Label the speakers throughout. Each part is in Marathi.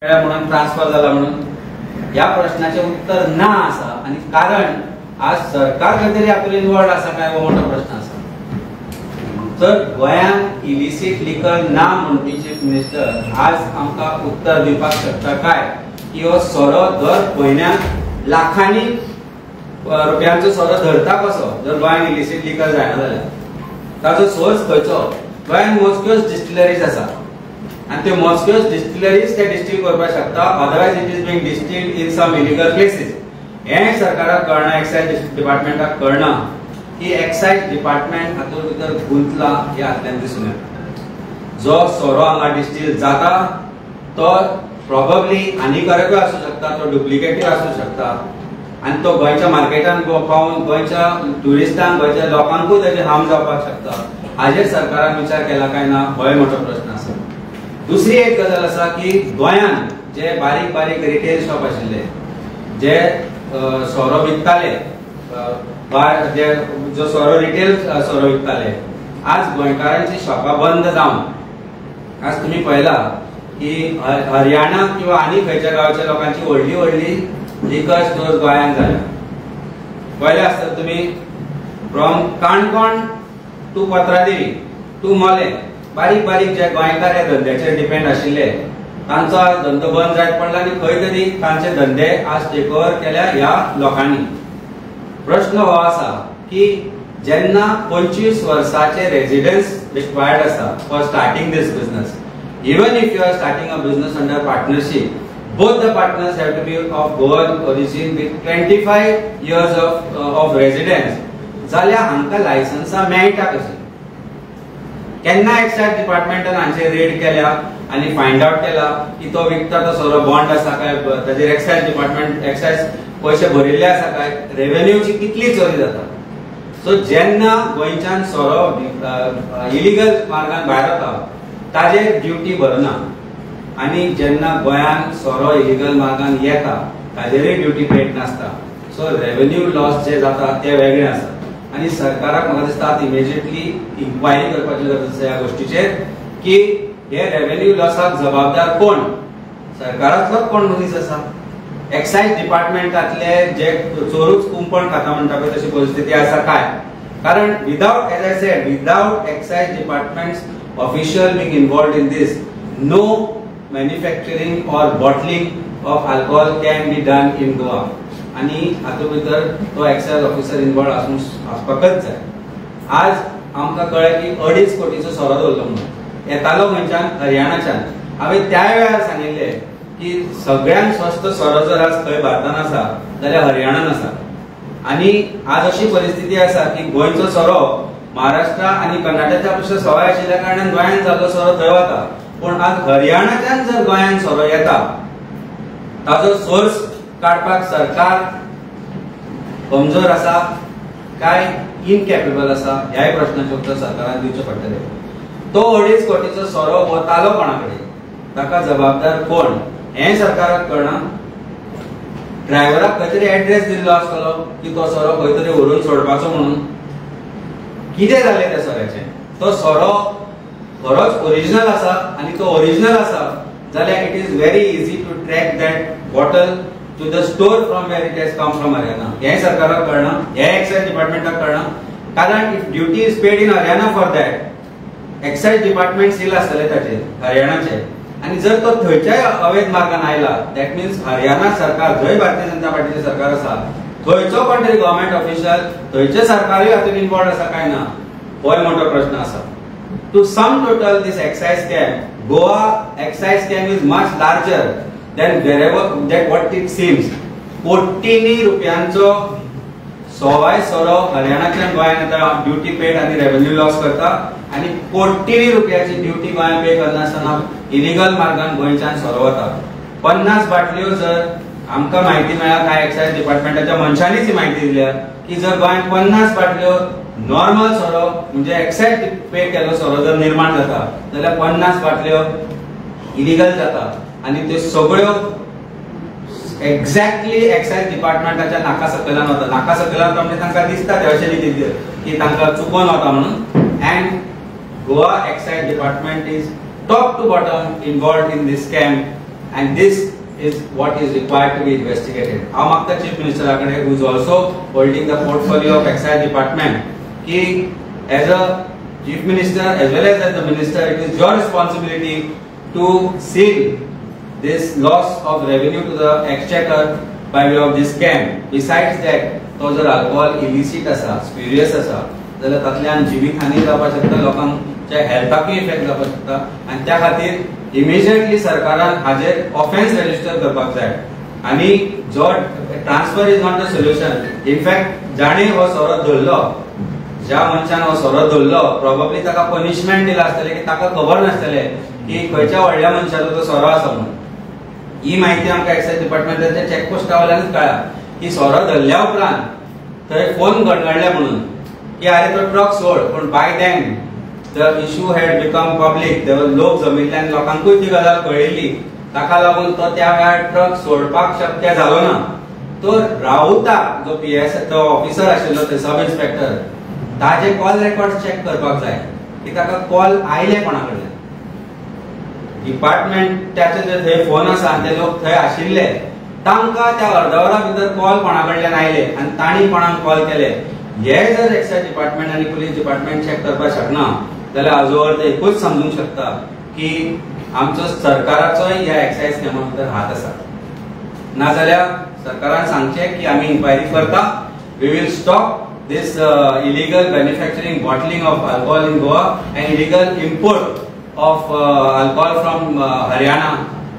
Speaker 1: म्हणून ट्रान्सफर झाला म्हणून या प्रश्नाचे उत्तर ना आसा आणि कारण आज सरकार खंय तरी हातूंत इन्वॉल्व आसा काय हो मोठो प्रश्न आसा. तर गोंयांत इलिसीट लिकर ना म्हणपी चीफ मिनिस्टर आज आमकां उत्तर दिवपाक शकता काय की हो सोरो दर म्हयन्याक लाखांनी रुपयांचो सोरो धरता कसो जर गोंयांत इलिसीट लिकर जायना जाल्यार ताचो सोर्स खंयचो. गोंयांत मोजक्योच डिस्टिलरीज आसा and the Moscow's distilleries ते डिस्टिल करपाक शकता. otherwise it is being distilled in some illegal places. हे सरकाराक कळना, एक्साइज डिपार्टमेंटाक कळना की एक्साइज डिपार्टमेंट हातूंत भितर गुंतला हे आतल्यान दिसून येता. जो सोरो हांगा डिस्टिल जाता तो प्रोबेबली हानिकारकूय आसूं शकता, तो डुप्लिकेटूय आसूं शकता आणि तो गोंयच्या मार्केटान पावून गोंयच्या ट्युरिस्टांक गोंयच्या लोकांकूय ताजे हार्म जावपाक शकता. हाजेर सरकारान विचार केला काय ना हो मोठो प्रश्न आसा. दुसरी एक गजाल आसा की गोंयांत जे बारीक बारीक रिटेल शॉप आशिल्ले जे सोरो विकताले, जे जो सोरो रिटेल सोरो विकताले, आज गोंयकारांची शॉपां बंद जावन आज तुम्ही पळयला की हरियाणा किंवा आनी खंयच्या गांवच्या लोकांची व्हडली व्हडली लिकर स्टोर्स गोंयांत जाल्या. पळयले आसतले तुम्ही from Canacona to Patradevi to Mollem बारीक बारीक जे गोंयकार ह्या धंद्याचेर डिपेंड आशिल्ले तांचो आज धंदो बंद जायत पडला आणि खंय तरी तांचे धंदे आज टेक ओव्हर केल्या ह्या लोकांनी. प्रश्न हो आसा की जेन्ना 25 वर्सांचे रेजिडेंस रिक्वायर्ड आसा for starting this business, even if you are starting a business under partnership, both the partners have to be of Goan origin with 25 years of residence, जाल्यार हांकां लायसन्सां मेळटा कशी. केन्ना एक्साइज डिपार्टमेंटान हांचे रेड केल्या आणि फाइंड आउट केला की तो विकता तो सोरो बॉन्ड आसा काय, ताजेर एक्साइज डिपार्टमेंट एक्साइज पैसे भरिल्ले आसा काय, रेव्हेन्यूची कितली चोरी जाता. सो जेन्ना गोंयच्यान सोरो इलिगल मार्गान भायर वता ताजेर ड्युटी भरना आणि जेन्ना गोंयांत सोरो इलिगल मार्गान येता ताजेरय ड्युटी पेड नासता. सो रेव्हेन्यू लॉस जे जाता ते वेगळे आसा आणि सरकाराक म्हाका दिसता इमिजिएटली इन्क्वायरी करपाची गरज आसा ह्या गोष्टीचेर की हे रेव्हेन्यू लॉसाक जबाबदार कोण. सरकारांतलोच कोण मनीस आसा, एक्साइज डिपार्टमेंटातले जे चोरूच कुंपण खाता म्हणटा पळय तशी परिस्थिती आसा काय. कारण without as I said without excise department's official being involved in this, no manufacturing or bottling of alcohol can be done in Goa. आणि हातूंत भितर तो एक्साइज ऑफिसर इन्वॉल्व आसपाकच जाय. आज आमकां कळ्ळें की 2.5 कोटीचो सोरो दवरलो म्हणून येतालो खंयच्यान हरियाणाच्यान. हांवें त्या वेळार सांगिल्लें की सगळ्यांत स्वस्त सोरो जर आज खंय भारतान आसा जाल्यार हरियाणान आसा. आणि आज अशी परिस्थिती आसा की गोंयचो सोरो महाराष्ट्र आणि कर्नाटकाच्या पेक्षा सवाय आशिल्ल्या कारणान गोंयांत जाल्लो सोरो थंय वता. पूण आज हरियाणाच्यान जर गोंयांत सोरो येता ताजो सोर्स काडपाक सरकार कमजोर आसा काय इनकॅपेबल आसा ह्याय प्रश्नाचें उत्तर सरकारान दिवचें पडटलें. तो 2.5 कोटीचो सोरो वतालो कोणा कडेन, ताका जबाबदार कोण हें सरकाराक कळना. ड्रायव्हराक खंय तरी एड्रेस दिल्लो आसतलो की तो सोरो खंय तरी व्हरून सोडपाचो म्हणून. कितें जालें त्या सोऱ्याचें. तो सोरो खरोच ओरिजिनल आसा आणि तो ओरिजिनल आसा जाल्यार it is very easy to track that bottle to the store from where it has come from Haryana. हे सरकाराक कळना, हे एक्साइज डिपार्टमेंटाक कळना. कारण if duty is paid in Haryana for that, excise department seal आसतले ताचेर हरियाणाचे, आणि जर तो थंयच्याय अवैध मार्गान आयला दॅट मीन्स हरियाणा सरकार, जंय भारतीय जनता पार्टीचे सरकार आसा, थंयचो कोण तरी गव्हर्नमेंट ऑफिशियल, थंयचे सरकारूय हातूंत इन्वॉल्व आसा काय ना हो मोठो प्रश्न आसा. To sum total this excise scam, Goa excise scam is much larger then wherever that what it seems. कोटींनी रुपयांचो सवाय सोरो हरियाणाच्यान गोंयांत येता, ड्युटी पेड आणि रेव्हेन्यू लॉस करता, आणि कोटींनी रुपयाची ड्युटी गोंयांत पे करनासतना इलिगल मार्गान गोंयच्यान सोरो वता. 50 बाटल्यो जर आमकां म्हायती मेळ्ळा काय एक्साइज डिपार्टमेंटाच्या मनशांनीच ही म्हायती दिल्या की जर गोंयांत 50 बाटल्यो नॉर्मल सोरो म्हणजे एक्साइज पे केल्लो सोरो जर निर्माण जाता जाल्यार 50 बाटल्यो इलिगल जाता. आणि ते सगळ्यो एक्झॅक्टली एक्साइज डिपार्टमेंटाच्या नाका सकयल्यान वता. नाका सकयल्यान म्हणजे तांकां दिसता ते अशें की तांकां चुकोवन वता म्हणून. And Goa excise department is top to bottom involved in this scam and this is what is required to be investigated. हांव मागता चीफ मिनिस्टरा कडेन, who is also holding the portfolio of excise department, कि as a chief minister as well as the minister, it is your responsibility to seal this loss of revenue to the exchequer by way of this scam. Besides that, तो जर alcohol illicit असा, spurious असा, जाल्यार तातल्यान जिवीत हानी जावपाक शकता, लोकांच्या हेल्थाकूय इफेक्ट जावपाक शकता, आनी त्या खातीर इमिजिएटली सरकारान हाजेर ऑफेन्स रजिस्टर करपाक जाय. आनी जो transfer is not the solution. In fact जाणे हो सोरो धरलो, ज्या मनशान हो सोरो धरलो, प्रोबेबली ताका पनिशमेंट दिला आसतलें की ताका खबर नासतलें की खंयच्या व्हडल्या मनशाचो तो सोरो आसा म्हणून. ही माहिती आमकां एक्सायज डिपार्टमेंटाच्या चॅकपोस्टा वयल्यानूच कळ्ळा की सोरो धरल्या उपरांत थंय फोन गणगणले म्हणून की अरे तो ट्रक सोड, पण by then the issue had become public. there were लोक जमिल्ल्यान लोकांकूय ती गजाल कळिल्ली, ताका लागून तो त्या वेळार ट्रक सोडपाक शक्य जालो ना. तो राऊता जो पीएस तो ऑफिसर आशिल्लो ते सब इन्स्पेक्टर, ताजे कॉल रेकॉर्ड चेक करपाक जाय की ताका कॉल आयले कोणा कडल्यान. डिपार्टमेंटाचे जे थंय फोन आसा ते लोक थंय आशिल्ले, तांकां त्या अर्दवरा भितर कॉल कोणा कडल्यान आयले आनी तांणी कोणाक कॉल केले. हे जर एक्सायज डिपार्टमेंट आनी पुलीस डिपार्टमेंट चेक करपाक शकना जाल्यार हाजोवर ते एकूच समजूंक शकता की आमचो सरकाराचोय ह्या एक्सायज स्कॅमा भितर हात आसा. नाजाल्यार सरकारान सांगचें की आमी इन्क्वायरी करता, we will stop this illegal manufacturing, bottling of alcohol in Goa and illegal import of alcohol from Haryana.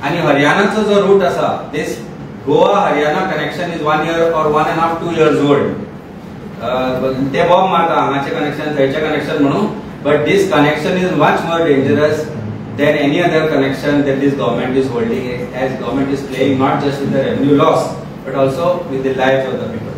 Speaker 1: And Haryanacho jo route asa, this Goa Haryana connection is 1 year or 1.5 2 years old. They bomb marta hangache connection, thaiche connection म्हणून, but this connection is much more dangerous than any other connection that this government is holding, as government is playing not just with the revenue loss but also with the lives of the people.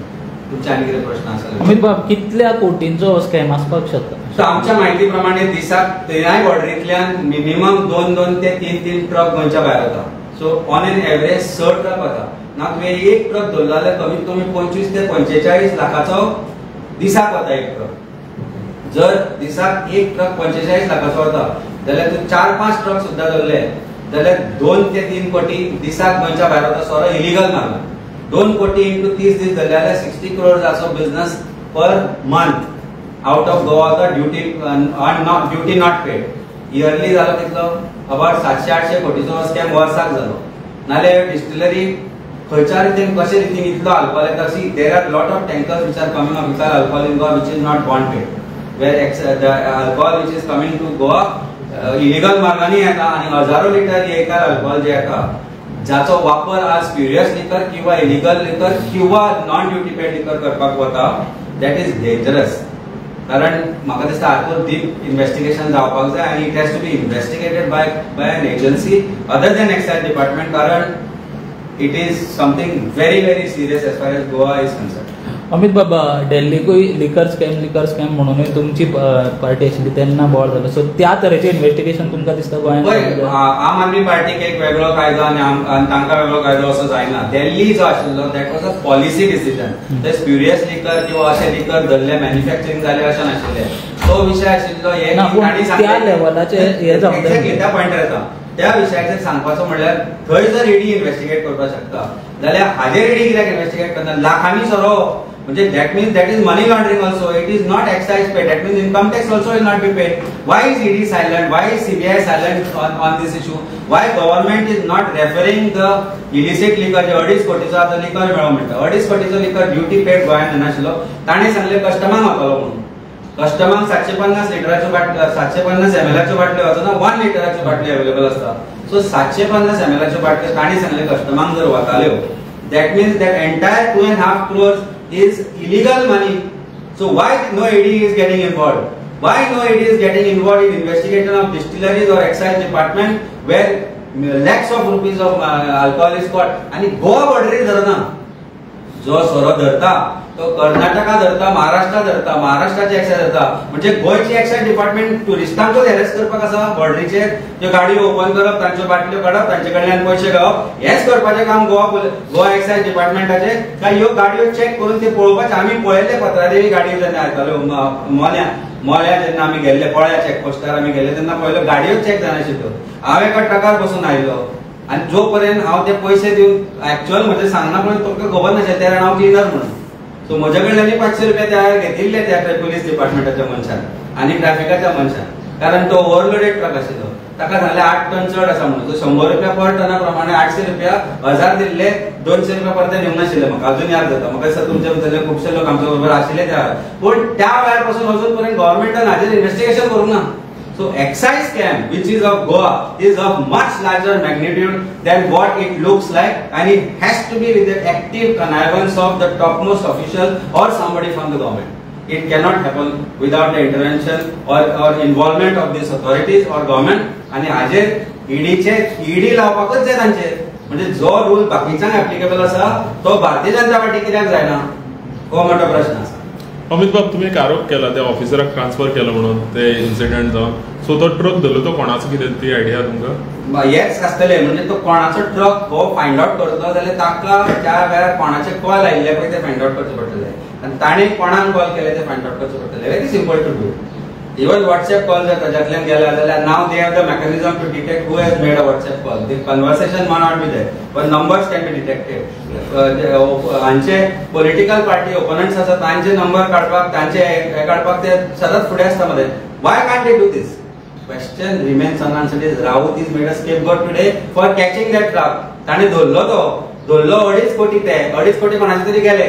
Speaker 1: प्रश्न असेल
Speaker 2: अमित बाब, कितल्या कोटींचो स्कॅम आसपाक शकता?
Speaker 1: तर आमच्या माहिती प्रमाणे दिसाक तिनाय बॉर्डरींतल्यान मिनिमम 2 ते 3 ट्रक गोंयच्या भायर वता. So on an average 6 truck वता. ना तुवें एक ट्रक धरलो जाल्यार कमीत कमी 25 ते 45 लाखाचो दिसाक वता एक ट्रक. जर दिसाक एक ट्रक 45 लाखाचो वता जाल्यार तूं 4-5 ट्रक सुद्दां धरले जाल्यार 2 ते 3 कोटी दिसाक गोंयच्या भायर वता सोरो इलिगल मारला. 2 कोटी इंटू 30 दीस धरले जाल्यार 60 crores आसो business per month out of Goa होता. Duty not paid. इयरली जालो कितलो? अबाउट 700-800 कोटीचो स्कॅम वर्साक जालो. नाल्यार डिस्टिलरी खंयच्या रितीन कशे रितीन इतलो अल्कोहॉल येता. See there are lot of tankers which are coming of which are alcohol in Goa which is not bonded, where the alcohol which is coming to Goa illegal मार्गांनी येता आनी हजारो लिटर एकार अल्कोहॉल जे येता जाचो वापर आज स्प्युरियस लिकर किंवा इलिगल लिकर किंवा नॉन ड्युटी पेड लिकर करपाक वता. That is dangerous. कारण म्हाका दिसता हातूंत डीप इन्व्हेस्टिगेशन जावपाक जाय आनी it has to be investigated by an agency other than excise department, कारण it is something very very serious as far as Goa is concern.
Speaker 2: Amit बाबा, दिल्लीकूय लिकर स्कॅम म्हणून तुमची पार्टी आशिल्ली तेन्ना बॉल जालो. सो त्या तरेचे इन्व्हेस्टिगेशन तुमकां दिसता गोंयांत?
Speaker 1: आम आदमी पार्टीक एक वेगळो कायदो आनी तांकां वेगळो कायदो असो जायना. दिल्ली जो आशिल्लो that was a policy decision. ते स्प्युरियस लिकर किंवा अशे लिकर धरले मॅन्युफॅक्चरिंग जाले अशें नाशिल्लें. तो विशय आशिल्लो हे
Speaker 2: त्या लेवलाचे हे
Speaker 1: एक्झॅक्टली त्या पॉयंटार येता. त्या विशयाचेर सांगपाचो म्हणल्यार थंय जर ईडी इन्व्हेस्टिगेट करपाक शकता जाल्यार हाजेर ईडी कित्याक इन्व्हेस्टिगेट करना? लाखांनी सोरो म्हणजे that means that is money laundering also. It is not excise paid. That means income tax also will not be paid. Why is ED silent? Why is CBI silent on this issue? Why government is not referring the illicit liquor? जे 2.5 कोटीचो आता लिकर मेळो म्हणटा. 2.5 कोटीचो लिकर ड्युटी पेड गोंयांत नाशिल्लो. ताणें सांगले कस्टमांक वतलो म्हणून. कस्टमांक 750 लिटराच्यो बाटल्यो 750 mlच्यो बाटल्यो वचना 1 लिटराच्यो बाटल्यो अवेलेबल आसता. सो 750 mlच्यो बाटल्यो ताणें सांगले कस्टमांक जर वताल्यो, that means that entire 2.5 crores is illegal money. So why no ED is getting involved? Why no ED is getting involved in investigation of distilleries or excise department where lakhs of rupees of alcohol is caught? आणि गोवा बॉर्डरीर धरना. जो सोरो धरता तो कर्नाटका धरता, महाराष्ट्रा धरता, महाराष्ट्राचे एक्सायज धरता. म्हणजे गोयचे एक्सायज डिपार्टमेंट टुरिस्टांकूच हॅरेस करपाक आसा बॉर्डरीचेर. ज्यो गाडयो ओपन करप, तांच्यो बाटल्यो काडप, तांचे कडल्यान पयशे घेवप, हेच करपाचें काम गोवा एक्सायज डिपार्टमेंटाचें. काय ह्यो गाडयो चॅक करून ते पळोवपाचें. आमी पळयले पत्रादेवी गाडयो जेन्ना येताल्यो मोल्या जेन्ना आमी गेल्ले पळया चॅकपोस्टार आमी गेल्ले तेन्ना पळयलो गाडयो चॅक जायनाशिल्ल्यो. हांव एका ट्रकार बसून आयलो. आणि जोपर्यंत हांव ते पयशे दिवन ऍक्च्युअल म्हणजे सांगना पण तुमकां खबर नाशिल्लें त्या हांव क्लिनर म्हणून. सो म्हज्या कडल्यान 500 रुपया त्या घेतिल्ले त्या पुलीस डिपार्टमेंटाच्या मनशान आनी ट्रॅफिकाच्या मनशान, कारण तो ओव्हरलोडेड ट्रक आशिल्लो. ताका सांगले 8 टन चड आसा म्हणून. तो 100 रुपया पर टना प्रमाणे 800 रुपया 1000 दिल्ले, 200 रुपया परते दिवंक नाशिल्ले. म्हाका अजून याद जाता. म्हाका दिसता तुमच्या भितरले खुबशे लोक आमच्या बरोबर आशिल्ले त्या वेळार. पूण त्या वेळार पासून अजून पर्यंत गव्हर्नमेंटान हाजेर इन्व्हेस्टिगेशन करूंक ना. So excise scam, which is of Goa, is of much larger magnitude than what it looks like, and it has to be with the active connivance of the topmost official or somebody from the government. It cannot happen without the intervention or involvement of these authorities or government. आणि हाजेर ईडी लावपाकच जाय तांचेर. म्हणजे जो रूल बाकीच्यांक ऍप्लिकेबल आसा तो भारतीय जनता पार्टी कित्याक जायना, हो मोठो प्रश्न आसा.
Speaker 3: अमित बाब, तुम्ही एक आरोप केला त्या ऑफिसराक ट्रान्सफर केलो म्हणून ते इन्सिडेंट जावन. सो तो ट्रक धरलो तो कोणाचो कितें ती आयडिया तुमकां?
Speaker 1: हेच आसतले. म्हणजे तो कोणाचो ट्रक हो फायंड आउट करतलो जाल्यार ताका त्या वेळार कोणाचे कॉल आयिल्ले पळय ते फायंड आउट करचे पडटले, आनी ताणें कोणाक कॉल केले ते फायंड आउट करचे पडटले. Very simple to do. Even WhatsApp call जर ताच्यातल्यान गेला जाल्यार नाव they have the mechanism to detect who has made a WhatsApp call. The conversation may not be there, but numbers can be detected. हांचे पॉलिटिकल पार्टी ओपोनंट्स आसा तांचे नंबर काडपाक, तांचे हे काडपाक ते सदांच फुडें आसता मध्ये. Y can't they do this? Question remains unanswered. Raut is made a scapegoat today for catching that truck. ताणे धरलो 2.5 कोटी ते 2.5 कोटी कोणाचे तरी गेले.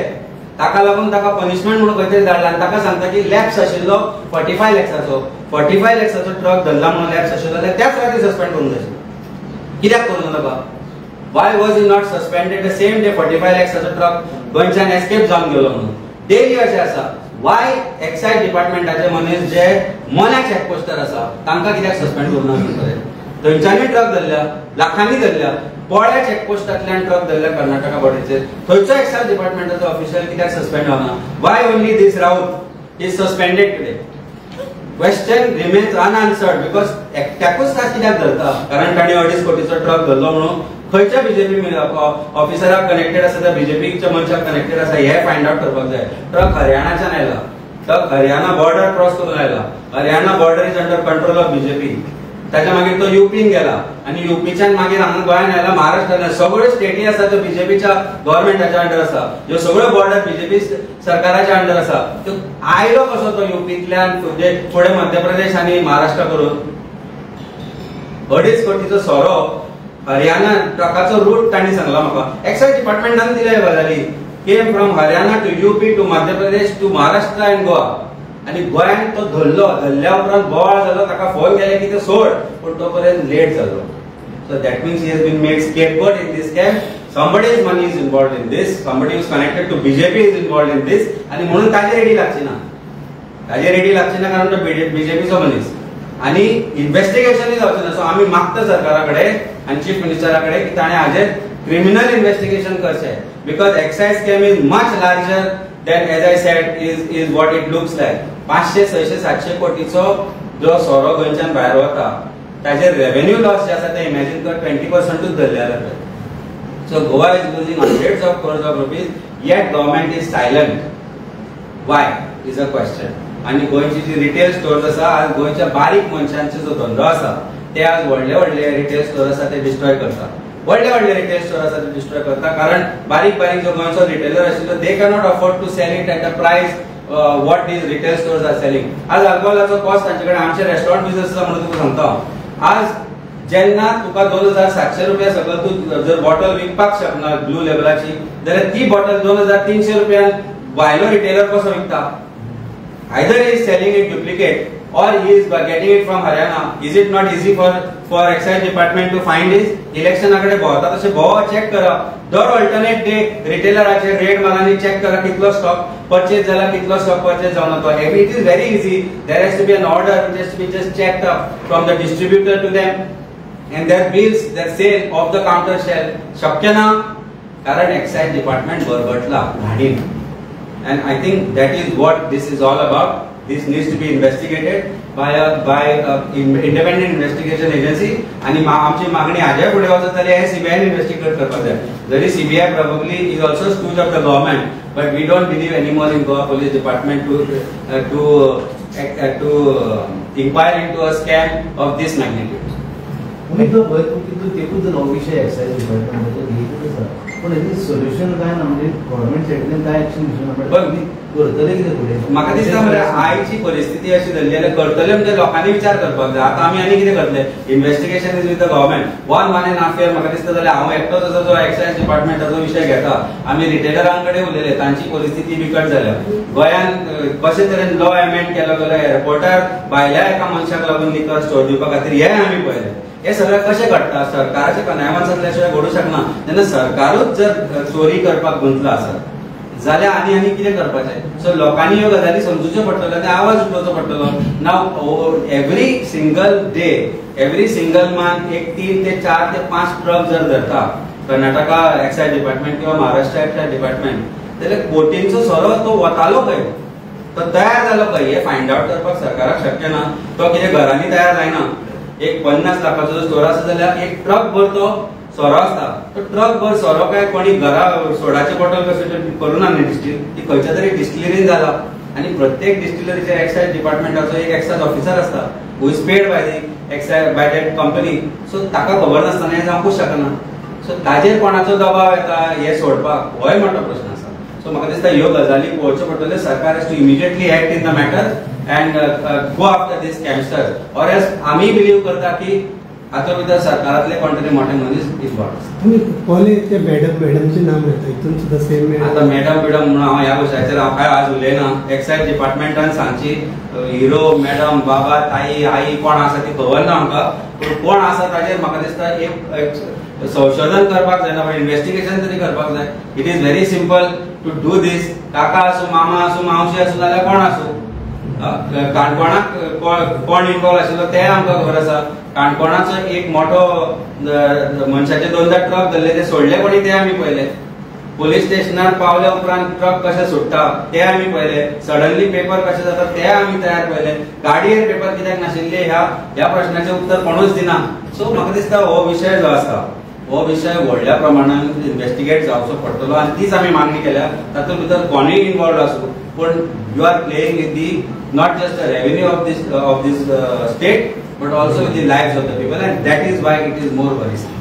Speaker 1: ताका लागून ताका पनिशमेंट म्हणून खंय तरी धाडला आनी ताका सांगता की लॅप्स आशिल्लो 45 लॅक्साचो. 45 लॅक्साचो ट्रक धरला म्हणून लॅप्स आशिल्लो जाल्यार त्याच राती सस्पेंड करूंक जाय. कित्याक करूं ना ताका? Why was he not suspended the same day 45 लॅक्साचो ट्रक गोंयच्यान एस्केप जावन गेलो म्हणून? डेली अशें आसा. वाय एक्साइज डिपार्टमेंटाचे मनीस जे मोन्या चॅकपोस्टार आसा तांकां कित्याक सस्पेंड करूं ना? थंयच्यानी ट्रक धरल्या, लाखांनी धरल्या. पोळ्या चॅकपोस्टांतल्यान ट्रक धरल्या कर्नाटका बॉर्डरीचेर. थंयचो एक्साइज डिपार्टमेंटाचो ऑफिशियल कित्याक सस्पेंड जावना? Why only this Raut is suspended today? Question remains unanswered. Because एकट्याकूच तास कित्याक धरता? कारण ताणें 2.5 कोटीचो ट्रक धरलो म्हणून खंयच्या बीजेपी ऑफिसराक कनेक्टेड आसा, त्या बीजेपीच्या मनशाक कनेक्टेड आसा हे फायंड आउट करपाक जाय. ट्रक हरियाणाच्यान आयला, ट्रक हरियाणा बॉर्डर क्रॉस करून आयला. Haryana border is under control of BJP. ताच्या मागीर तो युपीन गेला आनी युपीच्यान मागीर हांगा गोंयान आयला, महाराष्ट्रान. सगळ्यो स्टेटी आसा त्यो बीजेपीच्या गव्हर्नमेंटाच्या अंडर आसा, ह्यो सगळ्यो बॉर्डर बीजेपी सरकाराच्या अंडर आसा. तो आयलो कसो तो युपींतल्यान फुडें मध्य प्रदेश आनी महाराष्ट्र करून? 2.5 कोटीचो सोरो हरियाणा ट्रकाचो रूट तांणी सांगला म्हाका. एक्साइज डिपार्टमेंटान दिले गजाली. Came from Haryana to UP to Madhya Pradesh to Maharashtra and Goa. आणि गोंयान तो धरल्या उपरांत बोवाळ जालो, ताका फोन केले की ते सोड, पूण तो पर्यंत लेट जालो. So that means he has been made scapegoat in this scam. somebody's money is involved in this, somebody who's connected to BJP is involved in this, आणि म्हणून ताजे रेडी लागची ना. ताजे रेडी लागची ना कारण तो बीजेपीचो मनीस. आणि इन्व्हेस्टिगेशनय जावचें ना. सो आमी मागता सरकारा कडेन आनी चीफ मिनिस्टरा कडेन की ताणें हाजेर क्रिमिनल इन्व्हेस्टिगेशन करचें. Because excise scam is much larger than as I said is what it looks like. 500, 600, 700 कोटीचो जो सोरो गोंयच्यान भायर वता ताजेर रेव्हेन्यू लॉस जे आसा ते इमॅजिन कर 20%च धरलेले आसा. So Goa is losing hundreds of crores of rupees, yet government is silent. Why is a question. आणि गोंयची जी रिटेल स्टोर्स आसा, आज गोंयच्या बारीक मनशांचो जो धंदो आसा ते आज व्हडले रिटेल स्टोर आसा ते डिस्ट्रॉय करता. व्हडले रिटेल स्टोर आसा ते डिस्ट्रॉय करता कारण बारीक जो गोंयचो रिटेलर आशिल्लो they cannot afford to sell it at a price what these retail stores are selling. आज अल्कोहोलाचो कॉस्ट तांचे कडेन आमचे रेस्टॉरंट बिझनेस आसा म्हणून तुका सांगता. आज जेन्ना तुका 2700 रुपया सकयल तू जर बॉटल विकपाक शकना ब्लू लेबलाची जाल्यार ती बॉटल 2300 रुपयान भायलो रिटेलर कसो विकता? Either he is selling it duplicate or he is getting it from Haryana. Is it not easy for excise department to find his? Election आकडे भोवता तशे भोव चेक करा. दर अल्टरनेट डे रिटेलराचे रेट मानांनी चेक करा कितलो स्टॉक परचेज जाला, कितलो स्टॉक परचेज जावना तो. It is very easy. There has to be an order which has to be just checked up from the distributor to them and their bills, their sale of the counter shell. शक्य ना कारण एक्साइज डिपार्टमेंट बरबटला घाणीन. And I think that is what this is all about. This needs to be investigated by independent investigation agency. आणि आमची मागणी हाज्या फुडें वचत जाल्यार हे सीबीआयन इन्व्हेस्टिगेट करपाक जाय. जरी CBI probably is also stooge of the government, but we don't believe anymore in Goa Police Department to inquire into a scam of this magnitude.
Speaker 4: तो भंय तेकूच हो विशय एक्सायज डिपार्टमेंटाचो घेतच आसा पूण हेजें सोल्युशन काय ना म्हणजे गव्हर्मेंट सायडीन काय एक्शन घेवना
Speaker 1: पण
Speaker 4: करतले कितें फुडें
Speaker 1: म्हाका दिसता म्हणजे आयची परिस्थिती अशी जाल्ली जाल्यार करतले म्हणजे लोकांनी विचार करपाक जाय. आतां आनी कितें करतले, investigation is with the government. 1.5 year म्हाका दिसता जाल्यार हांव एकटोच असो जो एक्सायज डिपार्टमेंटाचो विशय घेता. आमी रिटेलरांकडे उलयले, तांची परिस्थिती बिकट जाल्या. गोंयांत कशे तरेन लॉ एमेंड केलो जाल्यार एअरपोर्टार भायल्या एका मनशाक लागून लिकर स्टोर दिवपा खातीर हें आमी पळयलें. हे सगळें कशें घडटा, सरकाराचे कनायवन्स आसल्या घडूं शकना. जेन्ना सरकारूच जर चोरी करपाक गुंतला आसत जाल्यार आनी कितें करपाचें. सो लोकांनी ह्यो गजाली समजुच्यो पडटल्यो आनी आवाज उठोवचो पडटलो. नाव every single day, every single month एक 3 ते 4 ते 5 ट्रक जर धरता कर्नाटका एक्सायज डिपार्टमेंट किंवा महाराष्ट्र एक्सायज डिपार्टमेंट जाल्यार कोटींचो सोरो तो वतालो खंय, तो तयार जालो खंय, हे फायंड आउट करपाक सरकाराक शक्य ना. तो कितें घरांनी तयार जायना. एक 50 लाखाचो जो स्टोर आसा जाल्यार एक ट्रक भर तो सोरो आसता. तो ट्रक भर सोरो काय कोणी घरा सोडाचे बॉटल कशें करूना न्ही डिस्टील, ती खंयच्या तरी डिस्टिलरीन जाला. आणि प्रत्येक डिस्टिलरीच्या एक्सायज डिपार्टमेंटाचो एक एक्सायज ऑफिसर आसता who is paid by the excise by that company. So ताका खबर नासतना हें जावंकूच शकना. सो ताजेर कोणाचो दबाव येता हे सोडपाक, होय मोठो प्रश्न आसा. सो म्हाका दिसता ह्यो गजाली पळोवच्यो पडटल्यो. सरकार has to immediately act in the matter and go after this scamsters. Or else आमी बिलीव करता की हातूंत भितर सरकारांतले कोण तरी मोठे मनीस इन्वॉल्व.
Speaker 5: तुम्ही पहिले ते मॅडमचे नाम येता हितून सुद्धा सेम
Speaker 1: आता मॅडम म्हणून हांव ह्या विशयाचेर हांव काय आज उलयना. एक्सायज डिपार्टमेंटान सांगची हिरो मॅडम बाबा ताई आई कोण आसा ती खबर ना आमकां. पूण कोण आसा ताजेर म्हाका दिसता एक संशोधन करपाक जाय ना, इन्व्हेस्टिगेशन तरी करपाक जाय. It is very simple to do this. काका आसूं मामा आसूं मावशी आसूं नाल्यार कोण आसूं, काणकोणाक कोण इन्वॉल्व आशिल्लो ते आमकां खबर आसा. काणकोणाचो एक मोठो मनशाचे 2-4 ट्रक धरले, ते सोडले कोणी ते आमी पळयले. पोलीस स्टेशनार पावल्या उपरांत ट्रक कशे सुट्टा ते आमी पळयले. सडनली पेपर कशे जाता ते आमी तयार पळयले. गाडयेर पेपर कित्याक नाशिल्ले ह्या प्रश्नाचें उत्तर कोणूच दिना. सो म्हाका दिसता हो विशय जो आसा हो विशय व्हडल्या प्रमाणान इन्व्हेस्टिगेट जावचो पडटलो आनी तीच आमी मागणी केल्या. तातूंत भितर कोणूय इन्वॉल्व आसूं, पूण you are playing with the not just the revenue of this state but also with the lives of the people, and that is why it is more worrisome.